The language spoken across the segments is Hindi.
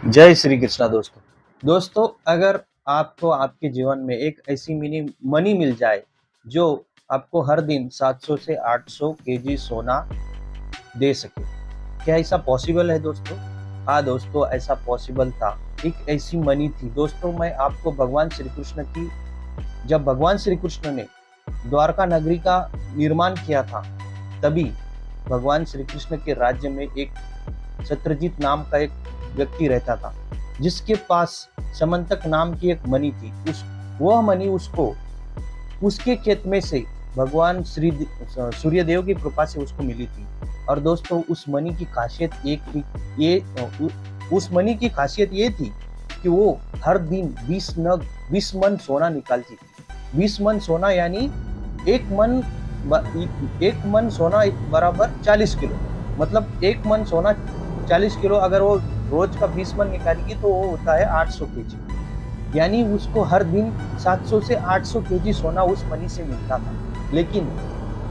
जय श्री कृष्णा दोस्तों। दोस्तों, अगर आपको आपके जीवन में एक ऐसी मिनी मनी मिल जाए जो आपको हर दिन 700 से 800 केजी सोना दे सके, क्या ऐसा पॉसिबल है दोस्तों? हाँ दोस्तों, ऐसा पॉसिबल था। एक ऐसी मनी थी दोस्तों। मैं आपको भगवान श्री कृष्ण की जब भगवान श्री कृष्ण ने द्वारका नगरी का निर्माण किया था, तभी भगवान श्री कृष्ण के राज्य में एक सत्यजीत नाम का एक व्यक्ति रहता था, जिसके पास समंतक नाम की एक मणि थी। वह मणि उसको उसके खेत में से भगवान श्री सूर्यदेव की कृपा से उसको मिली थी। और दोस्तों, उस मणि की खासियत एक थी ये उस मणि की खासियत ये थी कि वो हर दिन 20 मन सोना निकालती थी। 20 मन सोना यानी एक मन एक मन सोना बराबर 40 किलो। मतलब एक मन सोना 40 किलो। अगर वो रोज का 20 मन निकालेगी तो वो होता है 800 केजी। यानी उसको हर दिन 700 से 800 केजी सोना उस मणि से मिलता था। लेकिन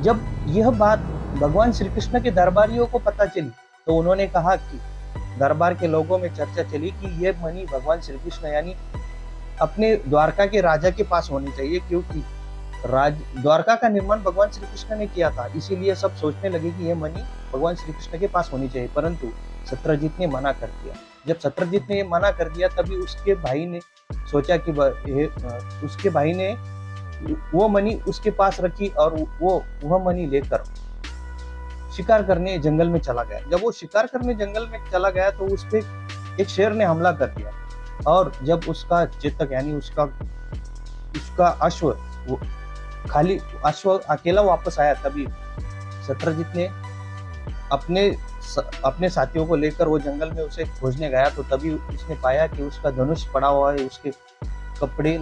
जब यह बात भगवान श्री कृष्ण के दरबारियों को पता चली, तो उन्होंने कहा कि दरबार के लोगों में चर्चा चली कि यह मणि भगवान श्री कृष्ण यानी अपने द्वारका के राजा के पास होनी चाहिए, क्योंकि द्वारका का निर्माण भगवान श्री कृष्ण ने किया था। इसीलिए सब सोचने लगे कि यह मणि भगवान श्री कृष्ण के पास होनी चाहिए। परंतु सत्यजीत ने मना कर दिया। जब सत्यजीत ने मना कर दिया, तभी उसके भाई ने सोचा कि उसके भाई ने वो मणि उसके पास रखी और वह मणि लेकर शिकार करने जंगल में चला गया। जब वो शिकार करने जंगल में चला गया तो उस पे एक शेर ने हमला कर दिया। और जब उसका चेतक यानी उसका उसका अश्व खाली अश्व अकेला वापस आया, तभी सत्यजीत ने अपने अपने साथियों को लेकर वो जंगल में उसे खोजने गया। तो तभी उसने पाया कि उसका धनुष पड़ा हुआ है, उसके कपड़े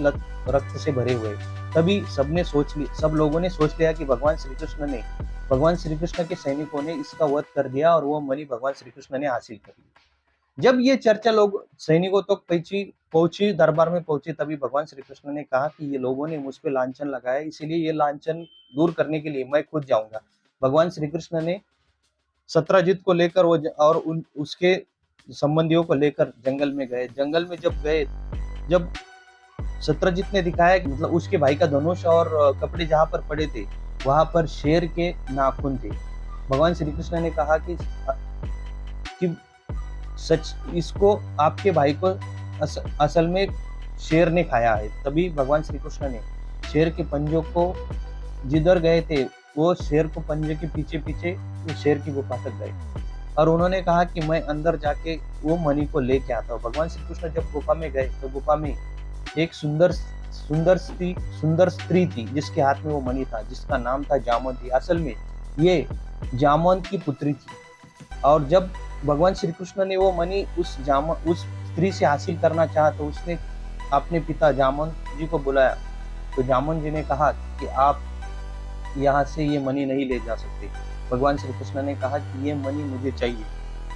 रक्त से भरे हुए। तभी सब लोगों ने सोच लिया कि भगवान श्री कृष्ण के सैनिकों ने इसका वध कर दिया और वो मणि भगवान श्री कृष्ण ने हासिल कर ली। जब ये चर्चा लोग सैनिकों तक पहुंची दरबार में पहुंची, तभी भगवान श्री कृष्ण ने कहा कि ये लोगों ने मुझ पे लांछन लगाया, इसीलिए ये लांछन दूर करने के लिए मैं खुद जाऊंगा। भगवान श्री कृष्ण ने सत्यजीत को लेकर और उसके संबंधियों को लेकर जंगल में गए। जंगल में जब सत्यजीत ने दिखाया कि मतलब उसके भाई का धनुष और कपड़े जहां पर पड़े थे, वहां पर शेर के नाखून थे। भगवान श्री कृष्ण ने कहा कि सच इसको आपके भाई को असल में शेर ने खाया है। तभी भगवान श्री कृष्ण ने शेर के पंजों को जिधर गए थे, वो शेर को पंजे के पीछे पीछे शेर की गुफा तक गए और उन्होंने कहा कि मैं अंदर जाके वो मणि को लेके आता हूँ। भगवान श्री कृष्ण जब गुफा में गए तो गुफा में एक सुंदर स्त्री थी, जिसके हाथ में वो मणि था, जिसका नाम था जामवंती। असल में ये जामवंत की पुत्री थी। और जब भगवान श्री कृष्ण ने वो मणि उस स्त्री से हासिल करना चाहा, तो उसने अपने पिता जामवंत जी को बुलाया। तो जामवंत जी ने कहा कि आप यहाँ से ये मणि नहीं ले जा सकते। भगवान श्री कृष्ण ने कहा कि ये मणि मुझे चाहिए।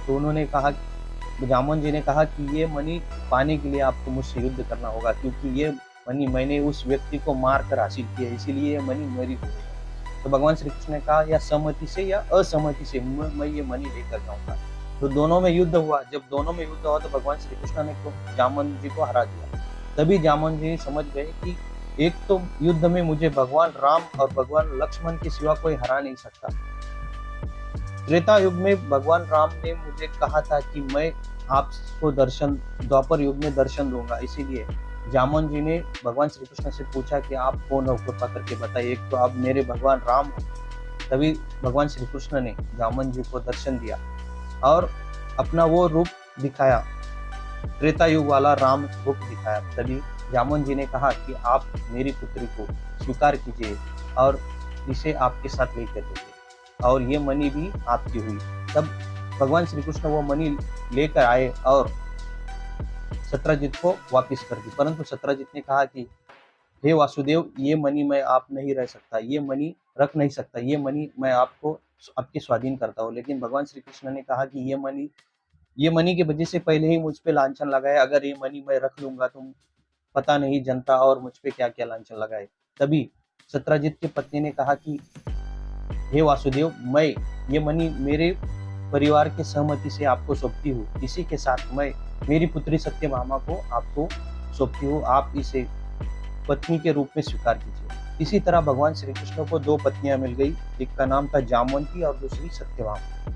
तो जामवंत जी ने कहा कि ये मणि पाने के लिए आपको मुझसे युद्ध करना होगा, क्योंकि ये मणि मैंने उस व्यक्ति को मार कर हासिल किया है, इसीलिए ये मणि मेरी हो गई। तो भगवान श्री कृष्ण ने कहा या सहमति से या असहमति से मैं ये मणि लेकर जाऊंगा। तो दोनों में युद्ध हुआ। जब दोनों में युद्ध हुआ तो भगवान श्री कृष्ण ने जामवंत जी को हरा दिया। तभी जामवंत जी समझ गए कि एक तो युद्ध में मुझे भगवान राम और भगवान लक्ष्मण के सिवा कोई हरा नहीं सकता। त्रेता युग में भगवान राम ने मुझे कहा था कि मैं आपको द्वापर युग में दर्शन दूंगा। इसीलिए जामवंत जी ने भगवान श्री कृष्ण से पूछा कि आप कौन हो, कृपा करके बताइए, एक तो आप मेरे भगवान राम हो। तभी भगवान श्री कृष्ण ने जामवंत जी को दर्शन दिया और अपना वो रूप दिखाया, त्रेता युग वाला राम रूप दिखाया। तभी जामवंत जी ने कहा कि आप मेरी पुत्री को स्वीकार कीजिए और इसे आपके साथ लेकर जाइए, और ये मणि भी आपकी हुई। तब भगवान श्री कृष्ण वो मणि लेकर आए और सत्यजीत को वापस कर दी। परंतु सत्यजीत ने कहा कि हे वासुदेव, ये मणि मैं आप नहीं रह सकता, ये मणि रख नहीं सकता, ये मणि मैं आपको आपके स्वाधीन करता हूँ। लेकिन भगवान श्री कृष्ण ने कहा कि ये मणि की वजह से पहले ही मुझ पे लांछन लगाया, अगर ये मणि मैं रख लूंगा तो पता नहीं जनता और मुझ पे क्या क्या लांछन लगाए। तभी सत्यजीत की पत्नी ने कहा कि हे वासुदेव, मैं ये मणि परिवार के सहमति से आपको सौंपती हूँ। इसी के साथ मैं मेरी पुत्री सत्यभामा को आपको सौंपती हूँ। आप इसे पत्नी के रूप में स्वीकार कीजिए। इसी तरह भगवान श्री कृष्ण को 2 पत्नियां मिल गई। एक का नाम था जामवंती और दूसरी सत्यभामा।